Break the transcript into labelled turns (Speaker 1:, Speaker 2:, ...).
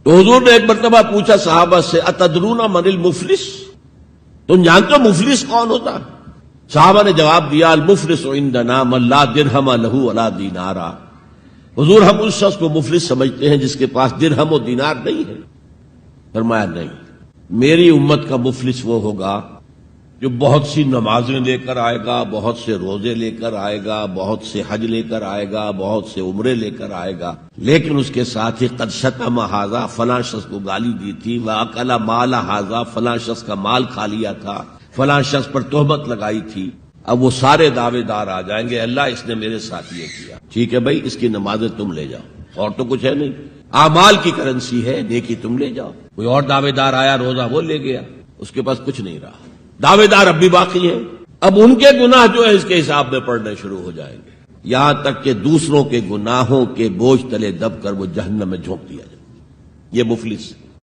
Speaker 1: تو حضور نے ایک مرتبہ پوچھا صحابہ سے اتدرون من المفلس، تم جانتے ہو مفلس کون ہوتا ہے؟ صحابہ نے جواب دیا المفلس عندنا من لا درہم لہ ولا دینارا، حضور ہم اس شخص کو مفلس سمجھتے ہیں جس کے پاس درہم و دینار نہیں ہے۔ فرمایا نہیں، میری امت کا مفلس وہ ہوگا جو بہت سی نمازیں لے کر آئے گا، بہت سے روزے لے کر آئے گا، بہت سے حج لے کر آئے گا، بہت سے عمرے لے کر آئے گا، لیکن اس کے ساتھ ہی قد شتم ھذا، فلاں شخص کو گالی دی تھی، واکل مال ھذا، فلاں شخص کا مال کھا لیا تھا، فلاں شخص پر تہمت لگائی تھی۔ اب وہ سارے دعوے دار آ جائیں گے اللہ اس نے میرے ساتھ یہ کیا، ٹھیک ہے بھائی اس کی نمازیں تم لے جاؤ، اور تو کچھ ہے نہیں، اعمال کی کرنسی ہے، نیکی تم لے جاؤ۔ کوئی اور دعوے دار آیا روزہ وہ لے گیا، اس کے پاس کچھ نہیں رہا، دعوے دار اب بھی باقی ہیں، اب ان کے گناہ جو ہے اس کے حساب میں پڑنے شروع ہو جائیں گے، یہاں تک کہ دوسروں کے گناہوں کے بوجھ تلے دب کر وہ جہنم میں جھونک دیا جائے۔ یہ مفلس